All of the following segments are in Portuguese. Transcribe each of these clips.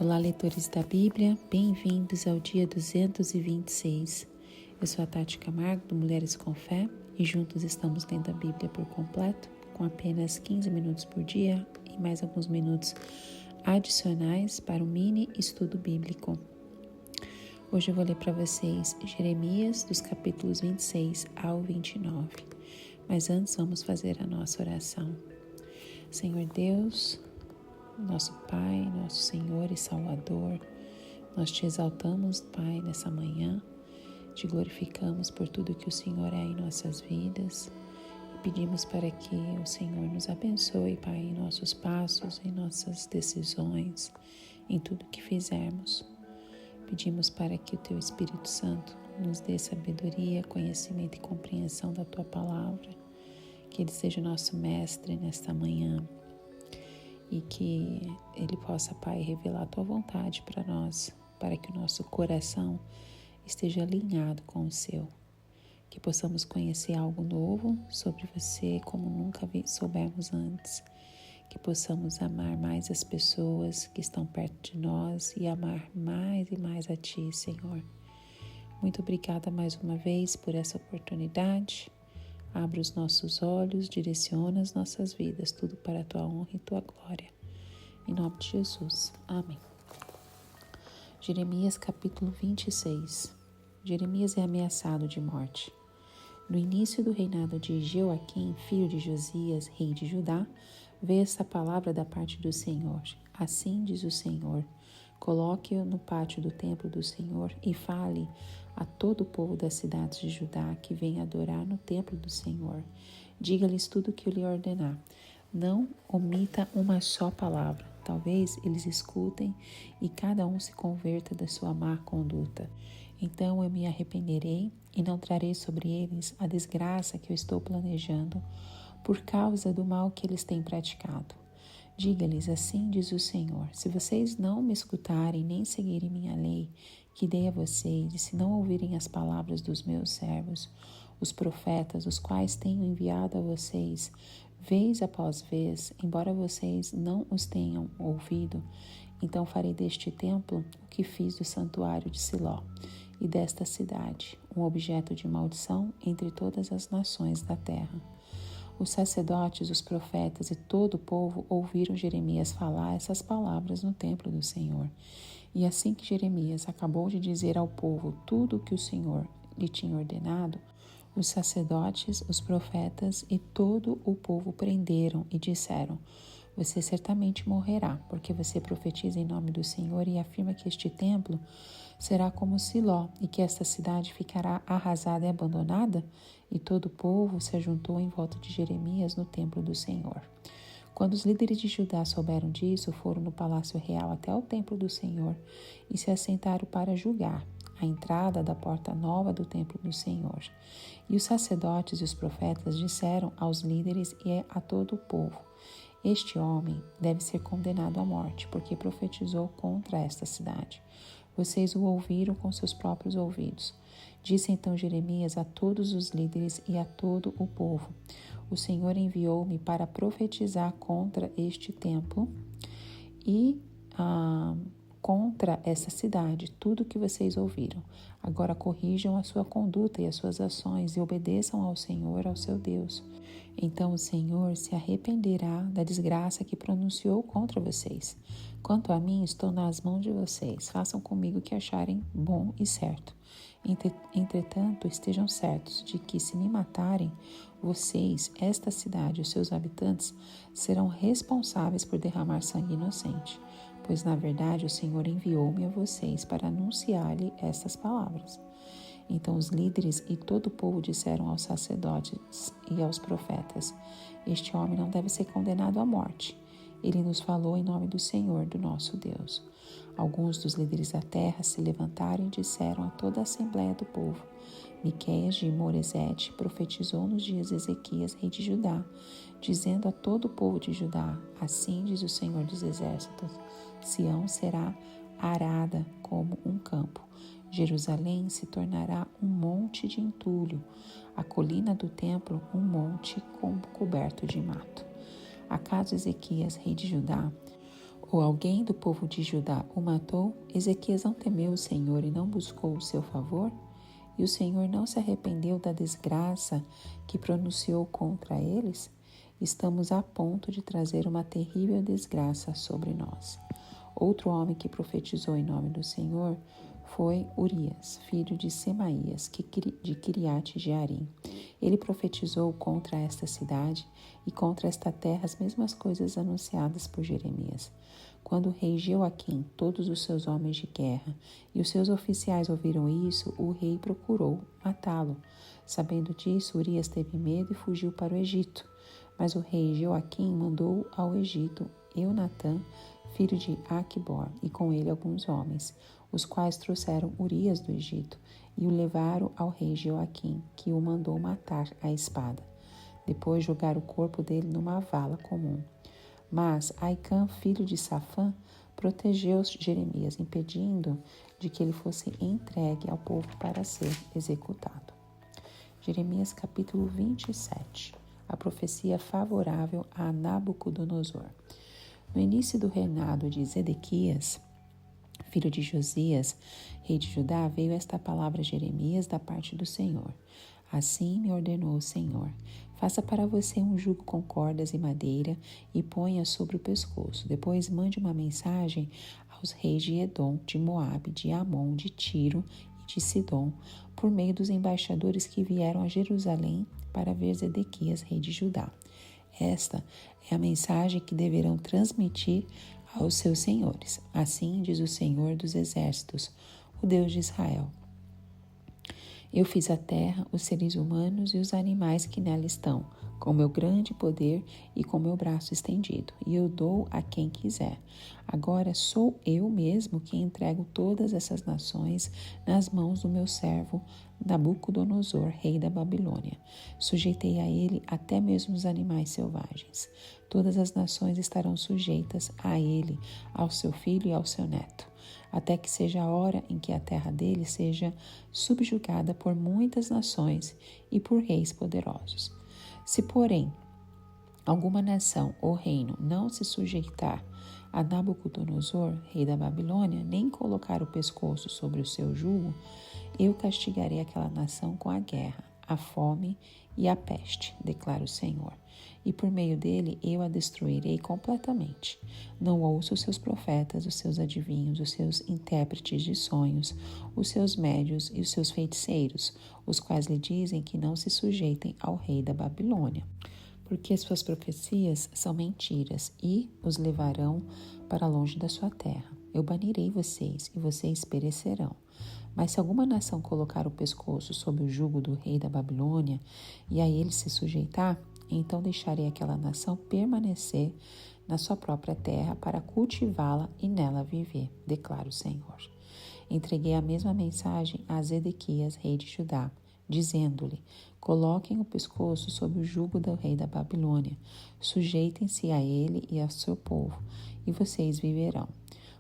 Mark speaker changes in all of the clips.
Speaker 1: Olá, leitores da Bíblia, bem-vindos ao dia 226. Eu sou a Tati Camargo, do Mulheres com Fé, e juntos estamos lendo a Bíblia por completo, com apenas 15 minutos por dia e mais alguns minutos adicionais para um mini estudo bíblico. Hoje eu vou ler para vocês Jeremias, dos capítulos 26 ao 29. Mas antes vamos fazer a nossa oração. Senhor Deus, nosso Pai, nosso Senhor e Salvador, nós te exaltamos, Pai, nessa manhã, te glorificamos por tudo que o Senhor é em nossas vidas e pedimos para que o Senhor nos abençoe, Pai, em nossos passos, em nossas decisões, em tudo que fizermos. Pedimos para que o Teu Espírito Santo nos dê sabedoria, conhecimento e compreensão da Tua Palavra, que Ele seja o nosso mestre nesta manhã, e que Ele possa, Pai, revelar a Tua vontade para nós, para que o nosso coração esteja alinhado com o Seu, que possamos conhecer algo novo sobre Você como nunca soubemos antes, que possamos amar mais as pessoas que estão perto de nós e amar mais e mais a Ti, Senhor. Muito obrigada mais uma vez por essa oportunidade. Abra os nossos olhos, direciona as nossas vidas, tudo para a Tua honra e Tua glória. Em nome de Jesus. Amém. Jeremias capítulo 26. Jeremias é ameaçado de morte. No início do reinado de Joaquim, filho de Josias, rei de Judá, veio esta palavra da parte do Senhor. Assim diz o Senhor: coloque-o no pátio do templo do Senhor e fale a todo o povo das cidades de Judá que vem adorar no templo do Senhor. Diga-lhes tudo o que eu lhe ordenar. Não omita uma só palavra. Talvez eles escutem e cada um se converta da sua má conduta. Então eu me arrependerei e não trarei sobre eles a desgraça que eu estou planejando por causa do mal que eles têm praticado. Diga-lhes, assim diz o Senhor: se vocês não me escutarem nem seguirem minha lei que dei a vocês, e se não ouvirem as palavras dos meus servos, os profetas, os quais tenho enviado a vocês, vez após vez, embora vocês não os tenham ouvido, então farei deste templo o que fiz do santuário de Siló, e desta cidade, um objeto de maldição entre todas as nações da terra. Os sacerdotes, os profetas e todo o povo ouviram Jeremias falar essas palavras no templo do Senhor. E assim que Jeremias acabou de dizer ao povo tudo o que o Senhor lhe tinha ordenado, os sacerdotes, os profetas e todo o povo prenderam e disseram: você certamente morrerá, porque você profetiza em nome do Senhor e afirma que este templo será como Siló e que esta cidade ficará arrasada e abandonada? E todo o povo se ajuntou em volta de Jeremias no templo do Senhor. Quando os líderes de Judá souberam disso, foram no palácio real até o templo do Senhor e se assentaram para julgar a entrada da porta nova do templo do Senhor. E os sacerdotes e os profetas disseram aos líderes e a todo o povo: este homem deve ser condenado à morte, porque profetizou contra esta cidade. Vocês o ouviram com seus próprios ouvidos. Disse então Jeremias a todos os líderes e a todo o povo: o Senhor enviou-me para profetizar contra este templo e contra essa cidade, tudo o que vocês ouviram. Agora corrijam a sua conduta e as suas ações e obedeçam ao Senhor, ao seu Deus. Então o Senhor se arrependerá da desgraça que pronunciou contra vocês. Quanto a mim, estou nas mãos de vocês. Façam comigo o que acharem bom e certo. Entretanto, estejam certos de que, se me matarem, vocês, esta cidade e os seus habitantes serão responsáveis por derramar sangue inocente, pois, na verdade, o Senhor enviou-me a vocês para anunciar-lhe estas palavras. Então os líderes e todo o povo disseram aos sacerdotes e aos profetas: este homem não deve ser condenado à morte. Ele nos falou em nome do Senhor, do nosso Deus. Alguns dos líderes da terra se levantaram e disseram a toda a assembleia do povo: Miqueias de Moresete profetizou nos dias de Ezequias, rei de Judá, dizendo a todo o povo de Judá: assim diz o Senhor dos exércitos: Sião será arada como um campo. Jerusalém se tornará um monte de entulho, a colina do templo um monte coberto de mato. Acaso Ezequias, rei de Judá, Ou alguém do povo de Judá o matou? Ezequias não temeu o Senhor e não buscou o seu favor? E o Senhor não se arrependeu da desgraça que pronunciou contra eles? Estamos a ponto de trazer uma terrível desgraça sobre nós. Outro homem que profetizou em nome do Senhor foi Urias, filho de Semaías, de Kiriate Jearim. Ele profetizou contra esta cidade e contra esta terra as mesmas coisas anunciadas por Jeremias. Quando o rei Jeoaquim, todos os seus homens de guerra e os seus oficiais ouviram isso, o rei procurou matá-lo. Sabendo disso, Urias teve medo e fugiu para o Egito. Mas o rei Jeoaquim mandou ao Egito Eunatã, filho de Aquibor, e com ele alguns homens, os quais trouxeram Urias do Egito e o levaram ao rei Jeoaquim, que o mandou matar à espada. Depois jogaram o corpo dele numa vala comum. Mas Aicã, filho de Safã, protegeu Jeremias, impedindo de que ele fosse entregue ao povo para ser executado. Jeremias capítulo 27. A profecia favorável a Nabucodonosor. No início do reinado de Zedequias, filho de Josias, rei de Judá, veio esta palavra a Jeremias da parte do Senhor. Assim me ordenou o Senhor: faça para você um jugo com cordas e madeira e ponha sobre o pescoço. Depois mande uma mensagem aos reis de Edom, de Moabe, de Amon, de Tiro e de Sidom, por meio dos embaixadores que vieram a Jerusalém para ver Zedequias, rei de Judá. Esta é a mensagem que deverão transmitir aos seus senhores. Assim diz o Senhor dos Exércitos, o Deus de Israel: eu fiz a terra, os seres humanos e os animais que nela estão, com meu grande poder e com meu braço estendido, e eu dou a quem quiser. Agora sou eu mesmo que entrego todas essas nações nas mãos do meu servo Nabucodonosor, rei da Babilônia. Sujeitei a ele até mesmo os animais selvagens. Todas as nações estarão sujeitas a ele, ao seu filho e ao seu neto, até que seja a hora em que a terra dele seja subjugada por muitas nações e por reis poderosos. Se, porém, alguma nação ou reino não se sujeitar a Nabucodonosor, rei da Babilônia, nem colocar o pescoço sobre o seu jugo, eu castigarei aquela nação com a guerra, a fome e a peste, declara o Senhor. E por meio dele eu a destruirei completamente. Não ouça os seus profetas, os seus adivinhos, os seus intérpretes de sonhos, os seus médios e os seus feiticeiros, os quais lhe dizem que não se sujeitem ao rei da Babilônia, porque as suas profecias são mentiras e os levarão para longe da sua terra. Eu banirei vocês e vocês perecerão. Mas se alguma nação colocar o pescoço sob o jugo do rei da Babilônia e a ele se sujeitar, então deixarei aquela nação permanecer na sua própria terra para cultivá-la e nela viver, declara o Senhor. Entreguei a mesma mensagem a Zedequias, rei de Judá, dizendo-lhe: coloquem o pescoço sob o jugo do rei da Babilônia, sujeitem-se a ele e ao seu povo, e vocês viverão.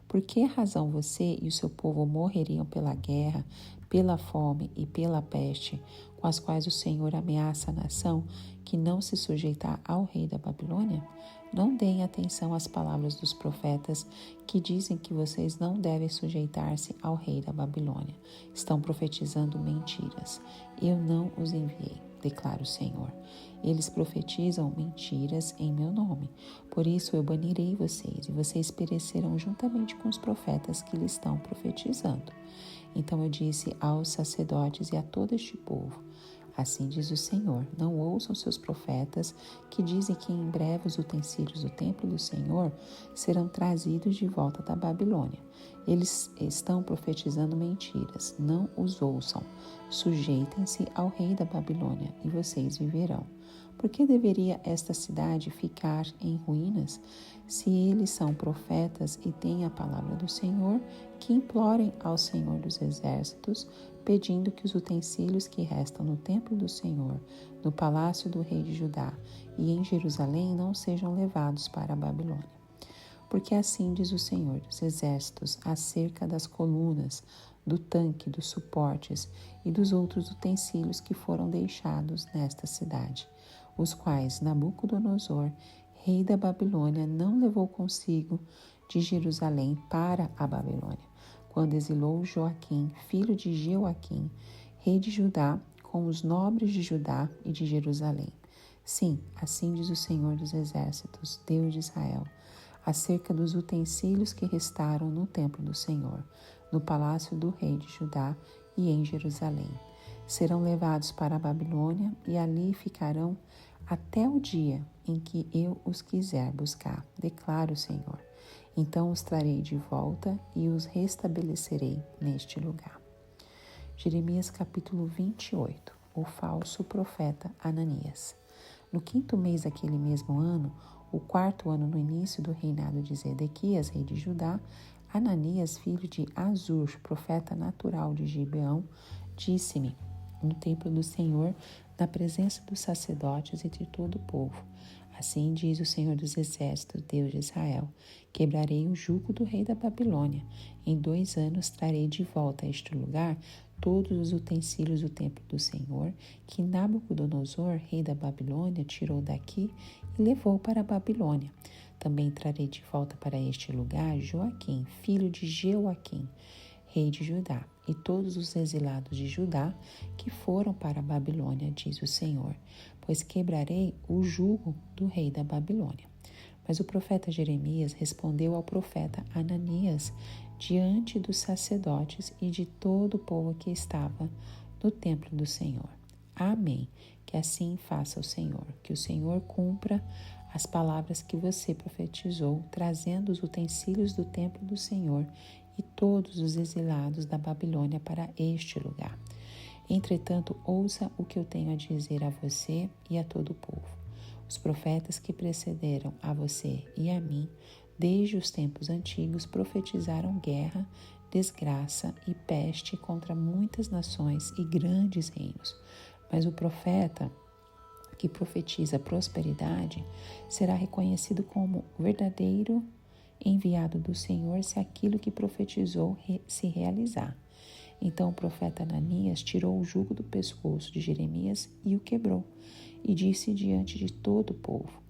Speaker 1: Por que razão você e o seu povo morreriam pela guerra, pela fome e pela peste, com as quais o Senhor ameaça a nação que não se sujeitar ao rei da Babilônia? Não deem atenção às palavras dos profetas que dizem que vocês não devem sujeitar-se ao rei da Babilônia. Estão profetizando mentiras. Eu não os enviei, declara o Senhor. Eles profetizam mentiras em meu nome. Por isso eu banirei vocês, e vocês perecerão juntamente com os profetas que lhes estão profetizando. Então eu disse aos sacerdotes e a todo este povo: assim diz o Senhor, não ouçam seus profetas que dizem que em breve os utensílios do templo do Senhor serão trazidos de volta da Babilônia. Eles estão profetizando mentiras, não os ouçam. Sujeitem-se ao rei da Babilônia e vocês viverão. Por que deveria esta cidade ficar em ruínas? Se eles são profetas e têm a palavra do Senhor, que implorem ao Senhor dos Exércitos, pedindo que os utensílios que restam no templo do Senhor, no palácio do rei de Judá e em Jerusalém não sejam levados para a Babilônia. Porque assim diz o Senhor dos Exércitos acerca das colunas, do tanque, dos suportes e dos outros utensílios que foram deixados nesta cidade, os quais Nabucodonosor, rei da Babilônia, não levou consigo de Jerusalém para a Babilônia, quando exilou Joaquim, filho de Jeoaquim, rei de Judá, com os nobres de Judá e de Jerusalém. Sim, assim diz o Senhor dos Exércitos, Deus de Israel, acerca dos utensílios que restaram no templo do Senhor, no palácio do rei de Judá e em Jerusalém. Serão levados para a Babilônia e ali ficarão até o dia em que eu os quiser buscar, declara o Senhor. Então os trarei de volta e os restabelecerei neste lugar. Jeremias capítulo 28. O falso profeta Ananias. No 5º mês daquele mesmo ano, o 4º ano no início do reinado de Zedequias, rei de Judá, Ananias, filho de Azur, profeta natural de Gibeão, disse-me no templo do Senhor, na presença dos sacerdotes e de todo o povo: assim diz o Senhor dos Exércitos, Deus de Israel: quebrarei o jugo do rei da Babilônia. Em 2 anos trarei de volta a este lugar todos os utensílios do templo do Senhor, que Nabucodonosor, rei da Babilônia, tirou daqui e levou para a Babilônia. Também trarei de volta para este lugar Joaquim, filho de Jeoaquim, rei de Judá, e todos os exilados de Judá que foram para a Babilônia, diz o Senhor, pois quebrarei o jugo do rei da Babilônia. Mas o profeta Jeremias respondeu ao profeta Ananias diante dos sacerdotes e de todo o povo que estava no templo do Senhor: amém, que assim faça o Senhor, que o Senhor cumpra as palavras que você profetizou, trazendo os utensílios do templo do Senhor e todos os exilados da Babilônia para este lugar. Entretanto, ouça o que eu tenho a dizer a você e a todo o povo. Os profetas que precederam a você e a mim, desde os tempos antigos, profetizaram guerra, desgraça e peste contra muitas nações e grandes reinos. Mas o profeta que profetiza prosperidade será reconhecido como verdadeiro enviado do Senhor se aquilo que profetizou se realizar. Então o profeta Ananias tirou o jugo do pescoço de Jeremias e o quebrou, e disse diante de todo o povo: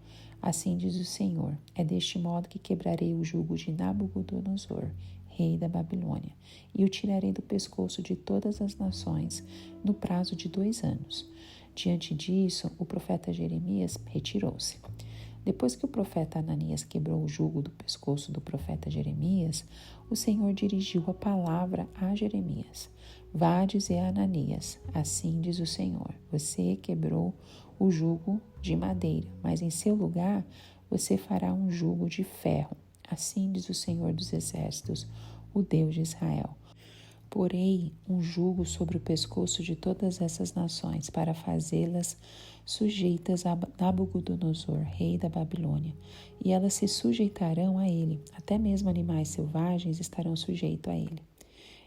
Speaker 1: assim diz o Senhor, é deste modo que quebrarei o jugo de Nabucodonosor, rei da Babilônia, e o tirarei do pescoço de todas as nações no prazo de 2 anos. Diante disso, o profeta Jeremias retirou-se. Depois que o profeta Ananias quebrou o jugo do pescoço do profeta Jeremias, o Senhor dirigiu a palavra a Jeremias: vá dizer a Ananias, assim diz o Senhor, você quebrou o jugo de madeira, mas em seu lugar você fará um jugo de ferro. Assim diz o Senhor dos Exércitos, o Deus de Israel. Porei um jugo sobre o pescoço de todas essas nações para fazê-las sujeitas a Nabucodonosor, rei da Babilônia, e elas se sujeitarão a ele, até mesmo animais selvagens estarão sujeitos a ele.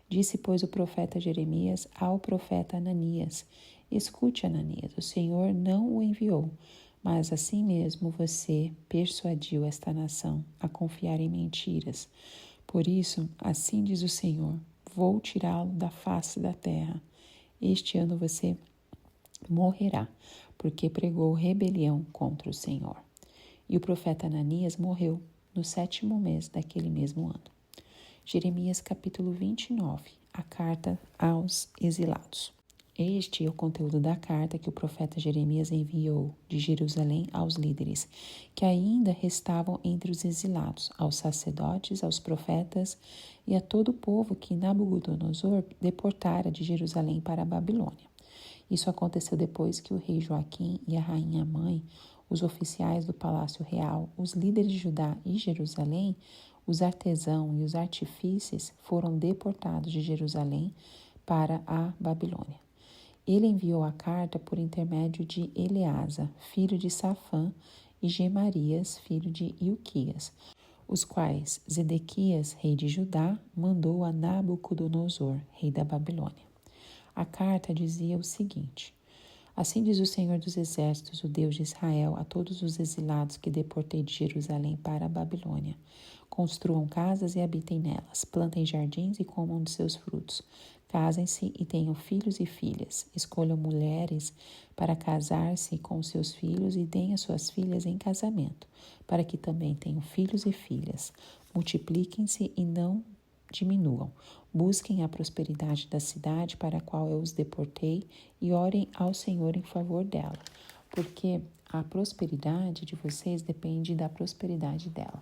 Speaker 1: Disse, pois, o profeta Jeremias ao profeta Ananias: escute, Ananias, o Senhor não o enviou, mas assim mesmo você persuadiu esta nação a confiar em mentiras. Por isso, assim diz o Senhor: vou tirá-lo da face da terra. Este ano você morrerá, porque pregou rebelião contra o Senhor. E o profeta Ananias morreu no 7º mês daquele mesmo ano. Jeremias capítulo 29, a carta aos exilados. Este é o conteúdo da carta que o profeta Jeremias enviou de Jerusalém aos líderes, que ainda restavam entre os exilados, aos sacerdotes, aos profetas e a todo o povo que Nabucodonosor deportara de Jerusalém para a Babilônia. Isso aconteceu depois que o rei Joaquim e a rainha mãe, os oficiais do palácio real, os líderes de Judá e Jerusalém, os artesãos e os artífices foram deportados de Jerusalém para a Babilônia. Ele enviou a carta por intermédio de Eleasa, filho de Safã, e Gemarias, filho de Ilquias, os quais Zedequias, rei de Judá, mandou a Nabucodonosor, rei da Babilônia. A carta dizia o seguinte: assim diz o Senhor dos Exércitos, o Deus de Israel, a todos os exilados que deportei de Jerusalém para a Babilônia: construam casas e habitem nelas, plantem jardins e comam de seus frutos. Casem-se e tenham filhos e filhas. Escolham mulheres para casar-se com seus filhos e deem as suas filhas em casamento, para que também tenham filhos e filhas. multipliquem-se e não diminuam. Busquem a prosperidade da cidade para a qual eu os deportei e orem ao Senhor em favor dela, porque a prosperidade de vocês depende da prosperidade dela.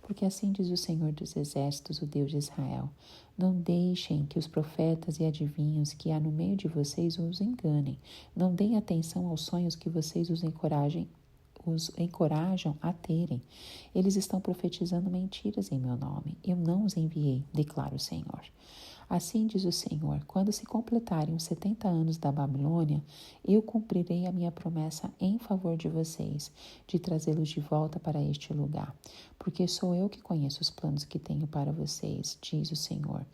Speaker 1: Porque assim diz o Senhor dos Exércitos, o Deus de Israel: não deixem que os profetas e adivinhos que há no meio de vocês os enganem. Não deem atenção aos sonhos que vocês os encorajam a terem. Eles estão profetizando mentiras em meu nome. Eu não os enviei, declara o Senhor. Assim diz o Senhor: quando se completarem os 70 anos da Babilônia, eu cumprirei a minha promessa em favor de vocês, de trazê-los de volta para este lugar. Porque sou eu que conheço os planos que tenho para vocês, diz o Senhor.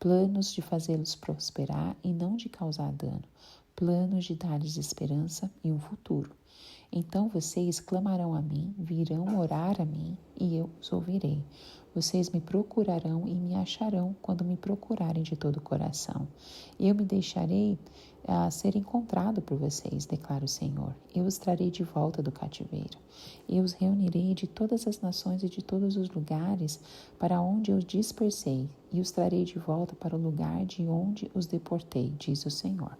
Speaker 1: Planos de fazê-los prosperar e não de causar dano. Planos de dar-lhes esperança e um futuro. Então vocês clamarão a mim, virão orar a mim, e eu os ouvirei. Vocês me procurarão e me acharão quando me procurarem de todo o coração. Eu me deixarei ser encontrado por vocês, declara o Senhor. Eu os trarei de volta do cativeiro. Eu os reunirei de todas as nações e de todos os lugares para onde eu os dispersei, e os trarei de volta para o lugar de onde os deportei, diz o Senhor.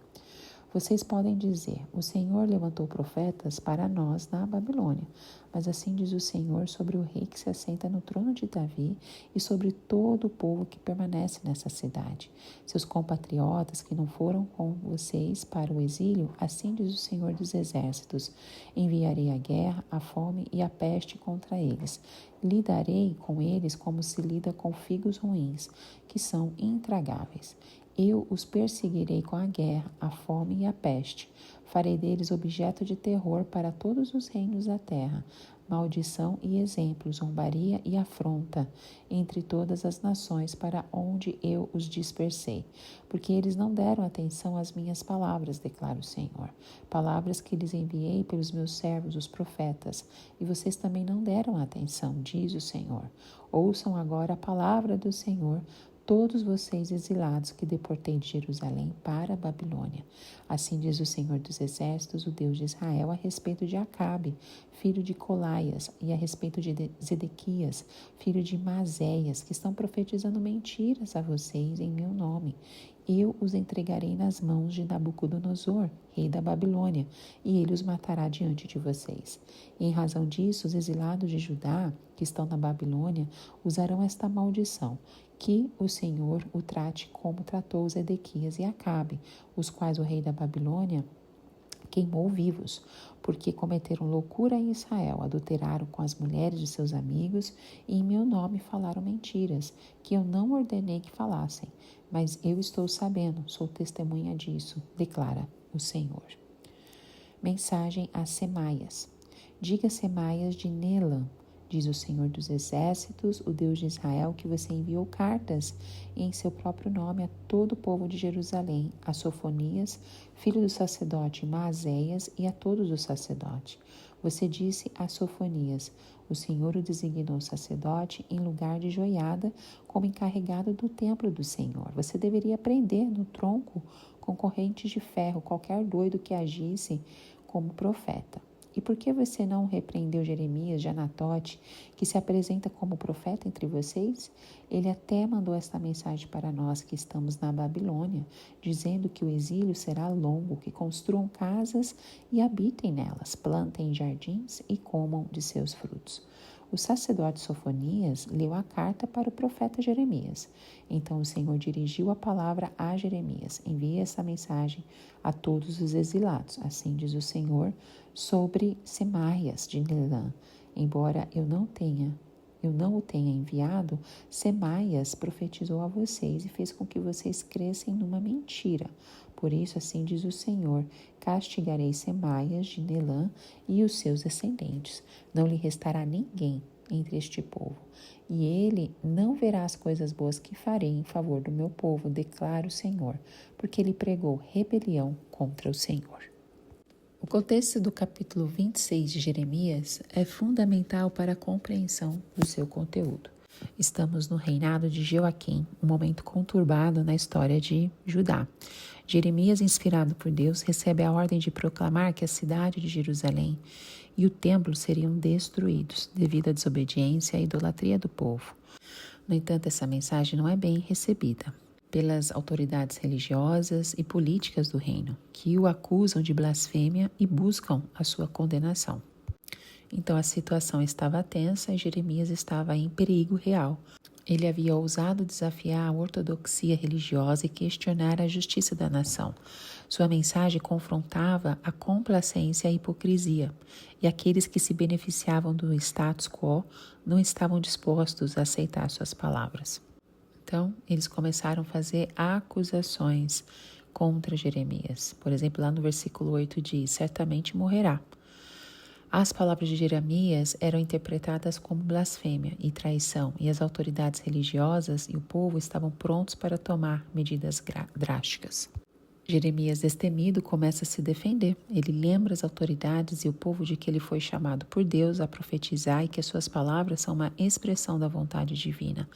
Speaker 1: Vocês podem dizer: o Senhor levantou profetas para nós na Babilônia. Mas assim diz o Senhor sobre o rei que se assenta no trono de Davi e sobre todo o povo que permanece nessa cidade. Seus compatriotas que não foram com vocês para o exílio, assim diz o Senhor dos Exércitos: enviarei a guerra, a fome e a peste contra eles. Lidarei com eles como se lida com figos ruins, que são intragáveis. Eu os perseguirei com a guerra, a fome e a peste. Farei deles objeto de terror para todos os reinos da terra, maldição e exemplo, zombaria e afronta entre todas as nações para onde eu os dispersei. Porque eles não deram atenção às minhas palavras, declara o Senhor. Palavras que lhes enviei pelos meus servos, os profetas. E vocês também não deram atenção, diz o Senhor. Ouçam agora a palavra do Senhor, todos vocês exilados que deportei de Jerusalém para a Babilônia. Assim diz o Senhor dos Exércitos, o Deus de Israel, a respeito de Acabe, filho de Colaias, e a respeito de Zedequias, filho de Maséias, que estão profetizando mentiras a vocês em meu nome. Eu os entregarei nas mãos de Nabucodonosor, rei da Babilônia, e ele os matará diante de vocês. E em razão disso, os exilados de Judá, que estão na Babilônia, usarão esta maldição: que o Senhor o trate como tratou Zedequias e Acabe, os quais o rei da Babilônia queimou vivos, porque cometeram loucura em Israel, adulteraram com as mulheres de seus amigos e em meu nome falaram mentiras, que eu não ordenei que falassem, mas eu estou sabendo, sou testemunha disso, declara o Senhor. Mensagem a Semaias. Diga Semaias de Neelã, diz o Senhor dos Exércitos, o Deus de Israel, que você enviou cartas em seu próprio nome a todo o povo de Jerusalém, a Sofonias, filho do sacerdote Maazéias, e a todos os sacerdotes. Você disse a Sofonias: o Senhor o designou sacerdote em lugar de Joiada, como encarregado do templo do Senhor. Você deveria prender no tronco com correntes de ferro qualquer doido que agisse como profeta. E por que você não repreendeu Jeremias de Anatote, que se apresenta como profeta entre vocês? Ele até mandou esta mensagem para nós que estamos na Babilônia, dizendo que o exílio será longo, que construam casas e habitem nelas, plantem jardins e comam de seus frutos. O sacerdote Sofonias leu a carta para o profeta Jeremias. Então o Senhor dirigiu a palavra a Jeremias: envie essa mensagem a todos os exilados. Assim diz o Senhor sobre Semaias de Neelã. Embora eu não o tenha enviado, Semaias profetizou a vocês e fez com que vocês crescem numa mentira. Por isso, assim diz o Senhor: castigarei Semaias de Neelã e os seus descendentes. Não lhe restará ninguém entre este povo. E ele não verá as coisas boas que farei em favor do meu povo, declara o Senhor, porque ele pregou rebelião contra o Senhor. O contexto do capítulo 26 de Jeremias é fundamental para a compreensão do seu conteúdo. Estamos no reinado de Joaquim, um momento conturbado na história de Judá. Jeremias, inspirado por Deus, recebe a ordem de proclamar que a cidade de Jerusalém e o templo seriam destruídos devido à desobediência e à idolatria do povo. No entanto, essa mensagem não é bem recebida pelas autoridades religiosas e políticas do reino, que o acusam de blasfêmia e buscam a sua condenação. Então a situação estava tensa e Jeremias estava em perigo real. Ele havia ousado desafiar a ortodoxia religiosa e questionar a justiça da nação. Sua mensagem confrontava a complacência e a hipocrisia, e aqueles que se beneficiavam do status quo não estavam dispostos a aceitar suas palavras. Então, eles começaram a fazer acusações contra Jeremias. Por exemplo, lá no versículo 8 diz: certamente morrerá. As palavras de Jeremias eram interpretadas como blasfêmia e traição, e as autoridades religiosas e o povo estavam prontos para tomar medidas drásticas. Jeremias, destemido, começa a se defender. Ele lembra as autoridades e o povo de que ele foi chamado por Deus a profetizar e que as suas palavras são uma expressão da vontade divina.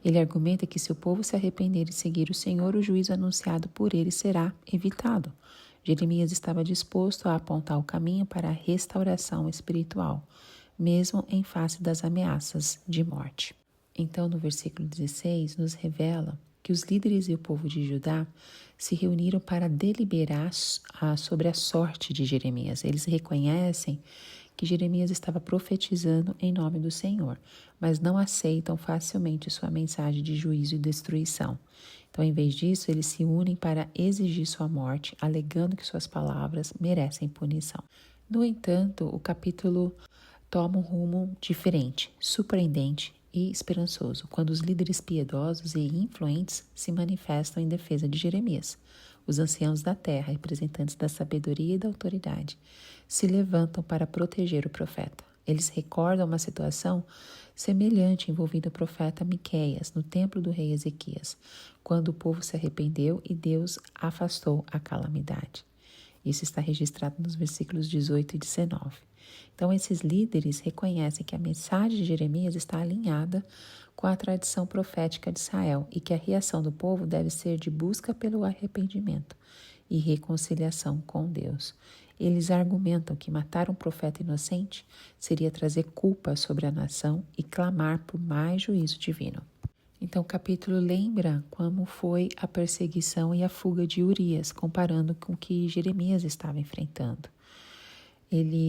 Speaker 1: Ele argumenta que se o povo se arrepender e seguir o Senhor, o juízo anunciado por ele será evitado. Jeremias estava disposto a apontar o caminho para a restauração espiritual, mesmo em face das ameaças de morte. Então, no versículo 16, nos revela que os líderes e o povo de Judá se reuniram para deliberar sobre a sorte de Jeremias. Eles reconhecem que Jeremias estava profetizando em nome do Senhor, mas não aceitam facilmente sua mensagem de juízo e destruição. Então, em vez disso, eles se unem para exigir sua morte, alegando que suas palavras merecem punição. No entanto, o capítulo toma um rumo diferente, surpreendente e esperançoso, quando os líderes piedosos e influentes se manifestam em defesa de Jeremias. Os anciãos da terra, representantes da sabedoria e da autoridade, se levantam para proteger o profeta. Eles recordam uma situação semelhante envolvendo o profeta Miqueias no templo do rei Ezequias, quando o povo se arrependeu e Deus afastou a calamidade. Isso está registrado nos versículos 18 e 19. Então, esses líderes reconhecem que a mensagem de Jeremias está alinhada com a tradição profética de Israel e que a reação do povo deve ser de busca pelo arrependimento e reconciliação com Deus. Eles argumentam que matar um profeta inocente seria trazer culpa sobre a nação e clamar por mais juízo divino. Então, o capítulo lembra como foi a perseguição e a fuga de Urias, comparando com o que Jeremias estava enfrentando.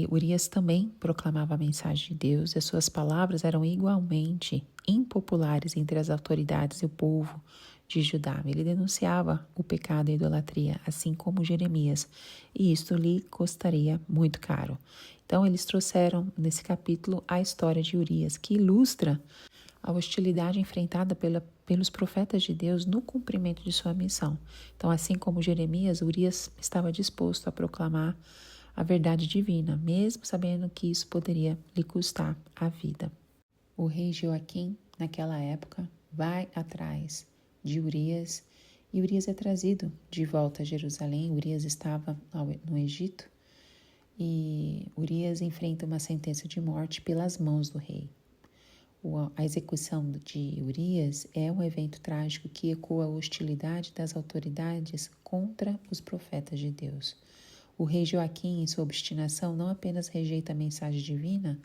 Speaker 1: Urias também proclamava a mensagem de Deus e as suas palavras eram igualmente impopulares entre as autoridades e o povo de Judá. Ele denunciava o pecado e a idolatria, assim como Jeremias, e isto lhe custaria muito caro. Então, eles trouxeram nesse capítulo a história de Urias, que ilustra a hostilidade enfrentada pelos profetas de Deus no cumprimento de sua missão. Então, assim como Jeremias, Urias estava disposto a proclamar a verdade divina, mesmo sabendo que isso poderia lhe custar a vida. O rei Joaquim, naquela época, vai atrás de Urias e Urias é trazido de volta a Jerusalém. Urias estava no Egito e Urias enfrenta uma sentença de morte pelas mãos do rei. A execução de Urias é um evento trágico que ecoa a hostilidade das autoridades contra os profetas de Deus. O rei Joaquim, em sua obstinação, não apenas rejeita a mensagem divina,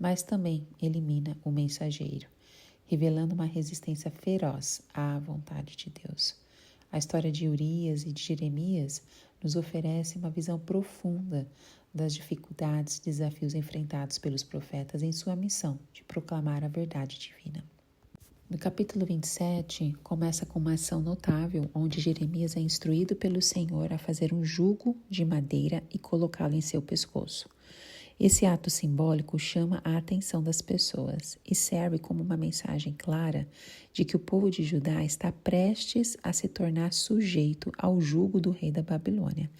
Speaker 1: mas também elimina o mensageiro, revelando uma resistência feroz à vontade de Deus. A história de Urias e de Jeremias nos oferece uma visão profunda das dificuldades e desafios enfrentados pelos profetas em sua missão de proclamar a verdade divina. No capítulo 27, começa com uma ação notável, onde Jeremias é instruído pelo Senhor a fazer um jugo de madeira e colocá-lo em seu pescoço. Esse ato simbólico chama a atenção das pessoas e serve como uma mensagem clara de que o povo de Judá está prestes a se tornar sujeito ao jugo do rei da Babilônia,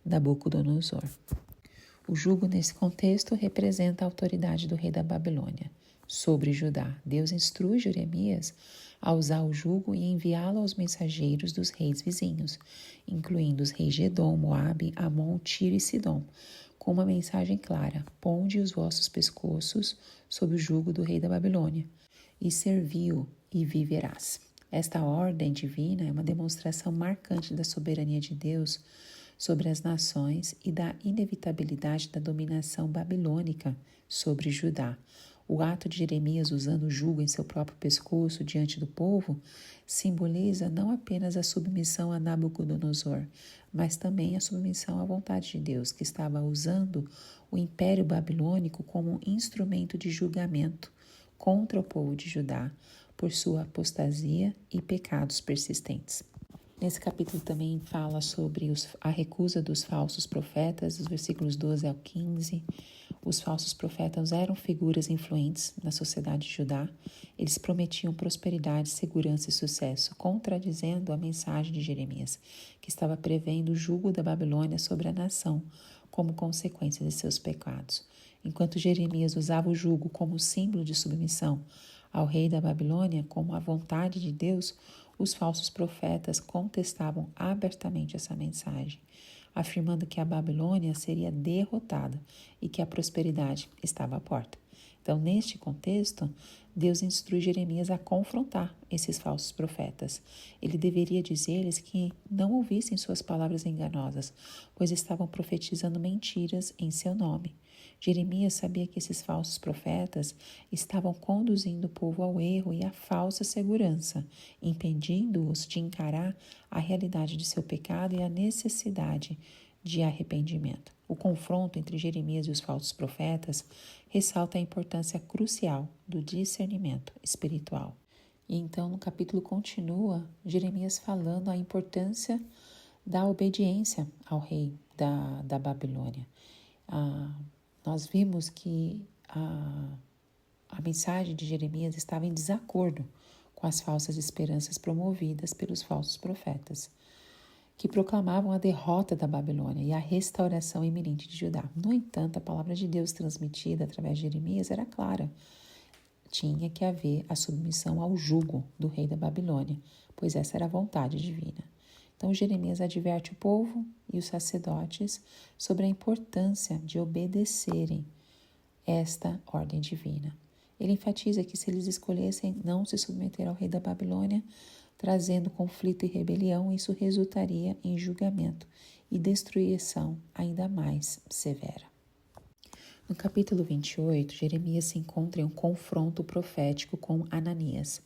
Speaker 1: Nabucodonosor. O jugo, nesse contexto, representa a autoridade do rei da Babilônia sobre Judá. Deus instrui Jeremias a usar o jugo e enviá-lo aos mensageiros dos reis vizinhos, incluindo os reis de Edom, Moabe, Amon, Tiro e Sidom, com uma mensagem clara: ponde os vossos pescoços sob o jugo do rei da Babilônia, e servi-o e viverás. Esta ordem divina é uma demonstração marcante da soberania de Deus sobre as nações e da inevitabilidade da dominação babilônica sobre Judá. O ato de Jeremias usando o jugo em seu próprio pescoço diante do povo simboliza não apenas a submissão a Nabucodonosor, mas também a submissão à vontade de Deus, que estava usando o Império Babilônico como um instrumento de julgamento contra o povo de Judá por sua apostasia e pecados persistentes. Nesse capítulo também fala sobre a recusa dos falsos profetas, dos versículos 12 ao 15. Os falsos profetas eram figuras influentes na sociedade de Judá. Eles prometiam prosperidade, segurança e sucesso, contradizendo a mensagem de Jeremias, que estava prevendo o jugo da Babilônia sobre a nação como consequência de seus pecados. Enquanto Jeremias usava o jugo como símbolo de submissão ao rei da Babilônia, como a vontade de Deus, os falsos profetas contestavam abertamente essa mensagem, afirmando que a Babilônia seria derrotada e que a prosperidade estava à porta. Então, neste contexto, Deus instrui Jeremias a confrontar esses falsos profetas. Ele deveria dizer-lhes que não ouvissem suas palavras enganosas, pois estavam profetizando mentiras em seu nome. Jeremias sabia que esses falsos profetas estavam conduzindo o povo ao erro e à falsa segurança, impedindo-os de encarar a realidade de seu pecado e a necessidade de arrependimento. O confronto entre Jeremias e os falsos profetas ressalta a importância crucial do discernimento espiritual. E então, no capítulo continua Jeremias falando a importância da obediência ao rei da Babilônia. Nós vimos que a mensagem de Jeremias estava em desacordo com as falsas esperanças promovidas pelos falsos profetas, que proclamavam a derrota da Babilônia e a restauração iminente de Judá. No entanto, a palavra de Deus transmitida através de Jeremias era clara. Tinha que haver a submissão ao jugo do rei da Babilônia, pois essa era a vontade divina. Então, Jeremias adverte o povo e os sacerdotes sobre a importância de obedecerem esta ordem divina. Ele enfatiza que se eles escolhessem não se submeter ao rei da Babilônia, trazendo conflito e rebelião, isso resultaria em julgamento e destruição ainda mais severa. No capítulo 28, Jeremias se encontra em um confronto profético com Ananias,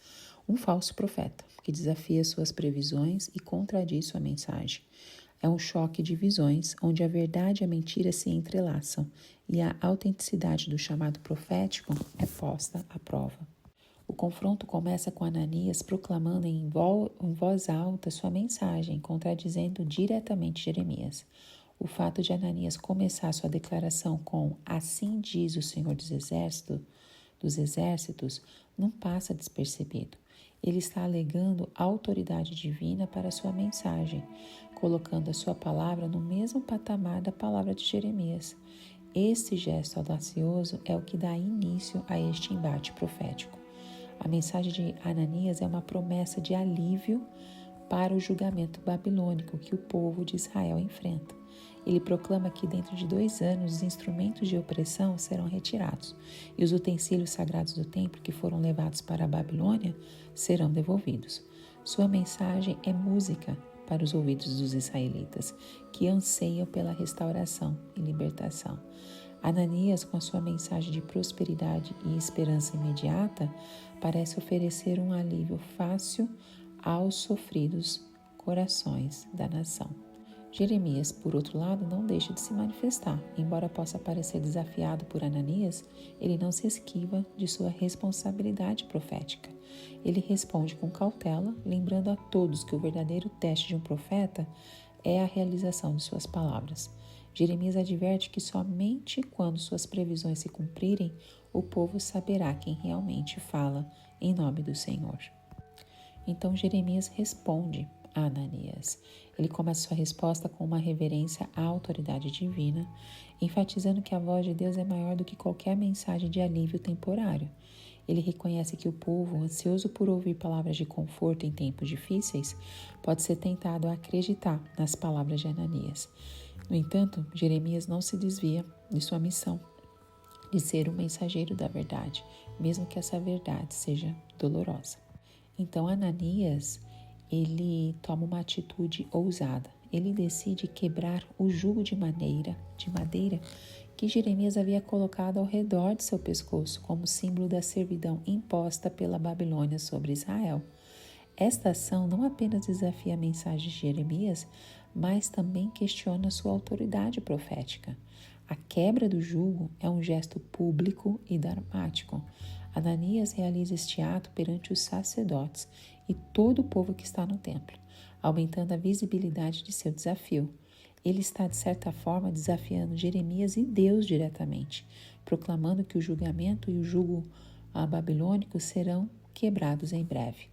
Speaker 1: um falso profeta, que desafia suas previsões e contradiz sua mensagem. É um choque de visões, onde a verdade e a mentira se entrelaçam e a autenticidade do chamado profético é posta à prova. O confronto começa com Ananias proclamando em voz alta sua mensagem, contradizendo diretamente Jeremias. O fato de Ananias começar sua declaração com "Assim diz o Senhor dos Exércitos" não passa despercebido. Ele está alegando autoridade divina para sua mensagem, colocando a sua palavra no mesmo patamar da palavra de Jeremias. Este gesto audacioso é o que dá início a este embate profético. A mensagem de Ananias é uma promessa de alívio para o julgamento babilônico que o povo de Israel enfrenta. Ele proclama que dentro de 2 anos os instrumentos de opressão serão retirados e os utensílios sagrados do templo que foram levados para a Babilônia serão devolvidos. Sua mensagem é música para os ouvidos dos israelitas, que anseiam pela restauração e libertação. Ananias, com a sua mensagem de prosperidade e esperança imediata, parece oferecer um alívio fácil aos sofridos corações da nação. Jeremias, por outro lado, não deixa de se manifestar. Embora possa parecer desafiado por Ananias, ele não se esquiva de sua responsabilidade profética. Ele responde com cautela, lembrando a todos que o verdadeiro teste de um profeta é a realização de suas palavras. Jeremias adverte que somente quando suas previsões se cumprirem, o povo saberá quem realmente fala em nome do Senhor. Então Jeremias responde a Ananias. Ele começa sua resposta com uma reverência à autoridade divina, enfatizando que a voz de Deus é maior do que qualquer mensagem de alívio temporário. Ele reconhece que o povo, ansioso por ouvir palavras de conforto em tempos difíceis, pode ser tentado a acreditar nas palavras de Ananias. No entanto, Jeremias não se desvia de sua missão de ser o mensageiro da verdade, mesmo que essa verdade seja dolorosa. Então, Ananias, ele toma uma atitude ousada. ele decide quebrar o jugo de madeira que Jeremias havia colocado ao redor de seu pescoço como símbolo da servidão imposta pela Babilônia sobre Israel. Esta ação não apenas desafia a mensagem de Jeremias, mas também questiona sua autoridade profética. A quebra do jugo é um gesto público e dramático. Ananias realiza este ato perante os sacerdotes e todo o povo que está no templo, aumentando a visibilidade de seu desafio. Ele está, de certa forma, desafiando Jeremias e Deus diretamente, proclamando que o julgamento e o jugo babilônico serão quebrados em breve.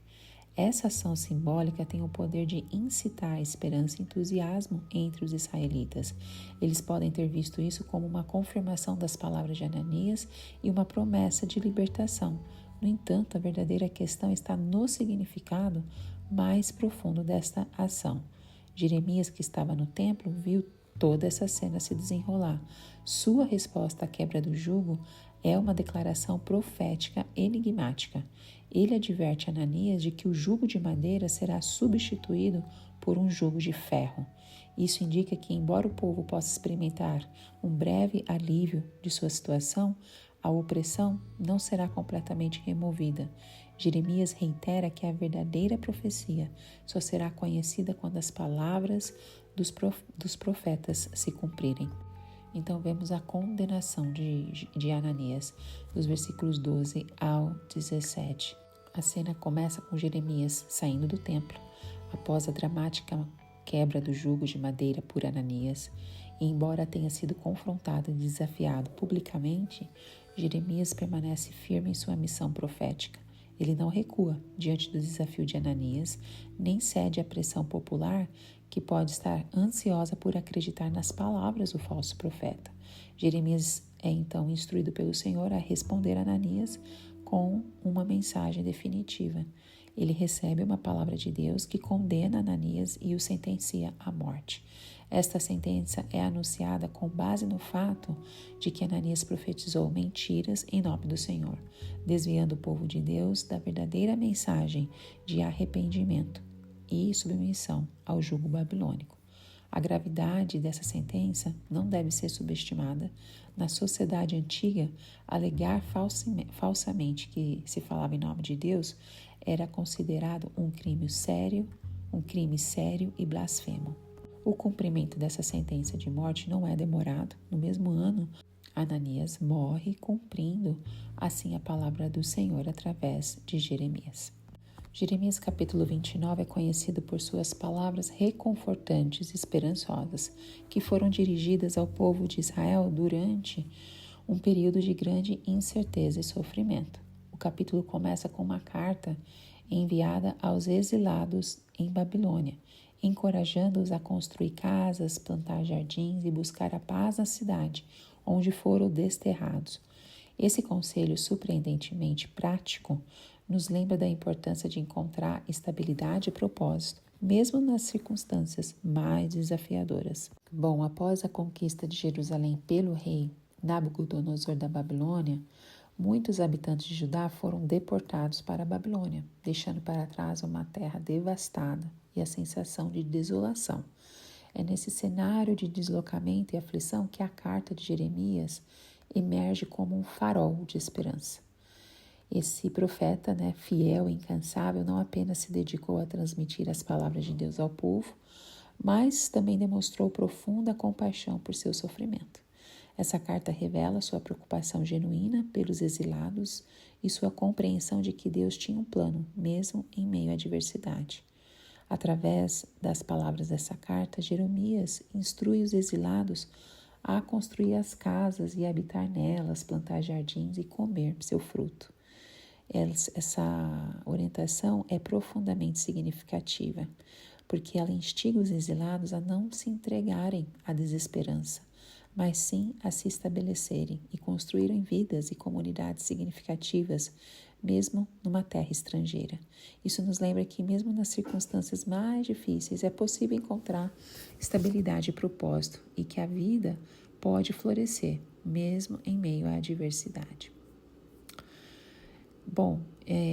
Speaker 1: Essa ação simbólica tem o poder de incitar esperança e entusiasmo entre os israelitas. Eles podem ter visto isso como uma confirmação das palavras de Ananias e uma promessa de libertação. No entanto, a verdadeira questão está no significado mais profundo desta ação. Jeremias, que estava no templo, viu toda essa cena se desenrolar. Sua resposta à quebra do jugo é uma declaração profética enigmática. Ele adverte Ananias de que o jugo de madeira será substituído por um jugo de ferro. Isso indica que, embora o povo possa experimentar um breve alívio de sua situação, a opressão não será completamente removida. Jeremias reitera que a verdadeira profecia só será conhecida quando as palavras dos profetas se cumprirem. Então vemos a condenação de Ananias, dos versículos 12 ao 17. A cena começa com Jeremias saindo do templo, após a dramática quebra do jugo de madeira por Ananias. E embora tenha sido confrontado e desafiado publicamente, Jeremias permanece firme em sua missão profética. Ele não recua diante do desafio de Ananias, nem cede à pressão popular que pode estar ansiosa por acreditar nas palavras do falso profeta. Jeremias é então instruído pelo Senhor a responder a Ananias com uma mensagem definitiva. Ele recebe uma palavra de Deus que condena Ananias e o sentencia à morte. Esta sentença é anunciada com base no fato de que Ananias profetizou mentiras em nome do Senhor, desviando o povo de Deus da verdadeira mensagem de arrependimento e submissão ao jugo babilônico. A gravidade dessa sentença não deve ser subestimada. Na sociedade antiga, alegar falsamente que se falava em nome de Deus era considerado um crime sério e blasfemo. O cumprimento dessa sentença de morte não é demorado. No mesmo ano, Ananias morre cumprindo assim a palavra do Senhor através de Jeremias. Jeremias capítulo 29 é conhecido por suas palavras reconfortantes e esperançosas, que foram dirigidas ao povo de Israel durante um período de grande incerteza e sofrimento. O capítulo começa com uma carta enviada aos exilados em Babilônia, encorajando-os a construir casas, plantar jardins e buscar a paz na cidade, onde foram desterrados. Esse conselho surpreendentemente prático nos lembra da importância de encontrar estabilidade e propósito, mesmo nas circunstâncias mais desafiadoras. Bom, após a conquista de Jerusalém pelo rei Nabucodonosor da Babilônia, muitos habitantes de Judá foram deportados para a Babilônia, deixando para trás uma terra devastada e a sensação de desolação. É nesse cenário de deslocamento e aflição que a carta de Jeremias emerge como um farol de esperança. Esse profeta, fiel e incansável, não apenas se dedicou a transmitir as palavras de Deus ao povo, mas também demonstrou profunda compaixão por seu sofrimento. Essa carta revela sua preocupação genuína pelos exilados e sua compreensão de que Deus tinha um plano, mesmo em meio à adversidade. Através das palavras dessa carta, Jeremias instrui os exilados a construir as casas e habitar nelas, plantar jardins e comer seu fruto. Essa orientação é profundamente significativa, porque ela instiga os exilados a não se entregarem à desesperança, mas sim a se estabelecerem e construírem vidas e comunidades significativas, mesmo numa terra estrangeira. Isso nos lembra que, mesmo nas circunstâncias mais difíceis, é possível encontrar estabilidade e propósito e que a vida pode florescer, mesmo em meio à adversidade. Bom,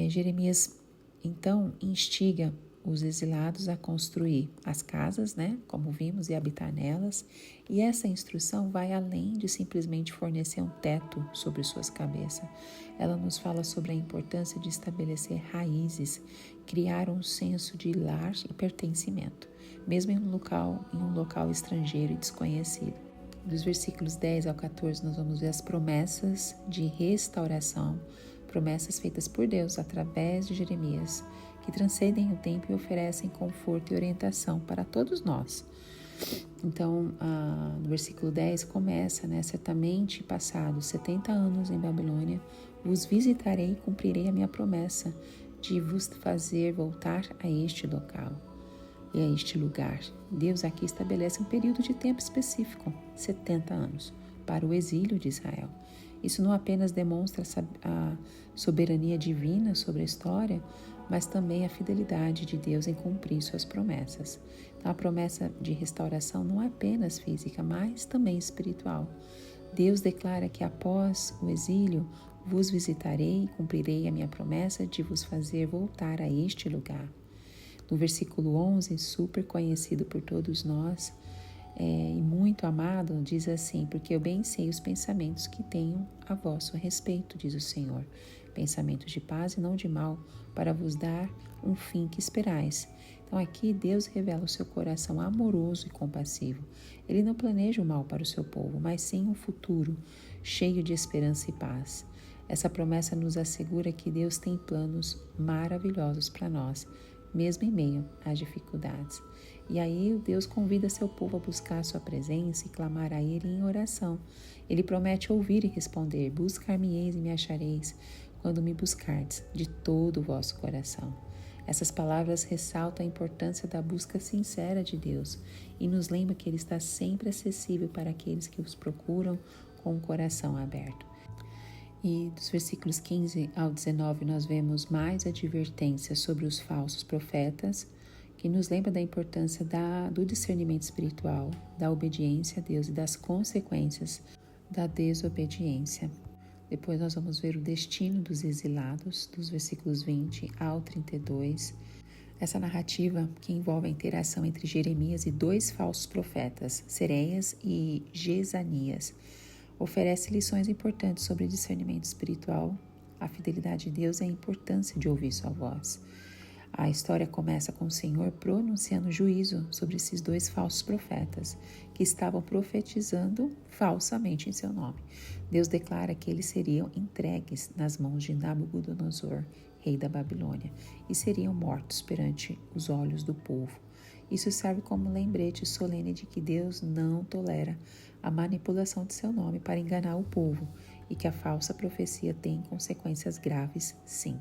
Speaker 1: Jeremias então instiga os exilados a construir as casas, como vimos, e habitar nelas. E essa instrução vai além de simplesmente fornecer um teto sobre suas cabeças. Ela nos fala sobre a importância de estabelecer raízes, criar um senso de lar e pertencimento, mesmo em um local estrangeiro e desconhecido. Dos versículos 10 ao 14, nós vamos ver as promessas de restauração, promessas feitas por Deus através de Jeremias, que transcendem o tempo e oferecem conforto e orientação para todos nós. Então, no versículo 10 começa, certamente passados 70 anos em Babilônia, vos visitarei e cumprirei a minha promessa de vos fazer voltar a este local e a este lugar. Deus aqui estabelece um período de tempo específico, 70 anos, para o exílio de Israel. Isso não apenas demonstra a soberania divina sobre a história, mas também a fidelidade de Deus em cumprir suas promessas. Então, a promessa de restauração não é apenas física, mas também espiritual. Deus declara que após o exílio, vos visitarei e cumprirei a minha promessa de vos fazer voltar a este lugar. No versículo 11, super conhecido por todos nós, e muito amado, diz assim: porque eu bem sei os pensamentos que tenho a vosso respeito, diz o Senhor, pensamentos de paz e não de mal, para vos dar um fim que esperais. Então aqui Deus revela o seu coração amoroso e compassivo. Ele não planeja o mal para o seu povo, mas sim um futuro cheio de esperança e paz. Essa promessa nos assegura que Deus tem planos maravilhosos para nós, mesmo em meio às dificuldades. E aí Deus convida seu povo a buscar a sua presença e clamar a Ele em oração. Ele promete ouvir e responder: buscar-me-eis e me achareis, quando me buscardes de todo o vosso coração. Essas palavras ressaltam a importância da busca sincera de Deus e nos lembra que Ele está sempre acessível para aqueles que os procuram com o coração aberto. E dos versículos 15 ao 19 nós vemos mais advertências sobre os falsos profetas, que nos lembra da importância do discernimento espiritual, da obediência a Deus e das consequências da desobediência. Depois nós vamos ver o destino dos exilados, dos versículos 20 ao 32. Essa narrativa que envolve a interação entre Jeremias e dois falsos profetas, Sereias e Jezanias, oferece lições importantes sobre discernimento espiritual, a fidelidade de Deus e a importância de ouvir sua voz. A história começa com o Senhor pronunciando juízo sobre esses dois falsos profetas que estavam profetizando falsamente em seu nome. Deus declara que eles seriam entregues nas mãos de Nabucodonosor, rei da Babilônia, e seriam mortos perante os olhos do povo. Isso serve como lembrete solene de que Deus não tolera a manipulação de seu nome para enganar o povo e que a falsa profecia tem consequências graves, sim.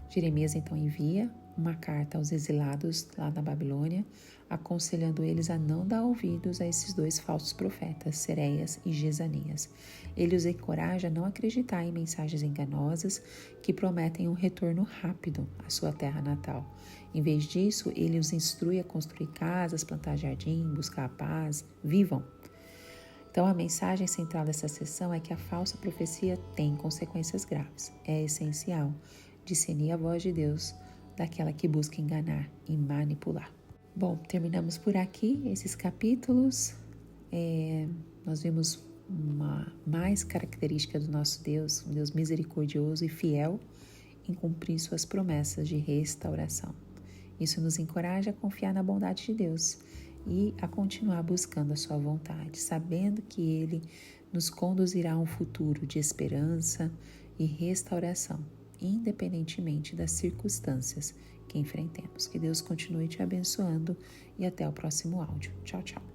Speaker 1: Jeremias então envia uma carta aos exilados lá na Babilônia, aconselhando eles a não dar ouvidos a esses dois falsos profetas, Sereias e Jezanias. Ele os encoraja a não acreditar em mensagens enganosas que prometem um retorno rápido à sua terra natal. Em vez disso, ele os instrui a construir casas, plantar jardim, buscar a paz, vivam. Então, a mensagem central dessa sessão é que a falsa profecia tem consequências graves. É essencial discernir a voz de Deus daquela que busca enganar e manipular. Bom, terminamos por aqui esses capítulos. Nós vimos mais característica do nosso Deus, um Deus misericordioso e fiel em cumprir suas promessas de restauração. Isso nos encoraja a confiar na bondade de Deus e a continuar buscando a sua vontade, sabendo que Ele nos conduzirá a um futuro de esperança e restauração, independentemente das circunstâncias que enfrentemos. Que Deus continue te abençoando e até o próximo áudio. Tchau, tchau.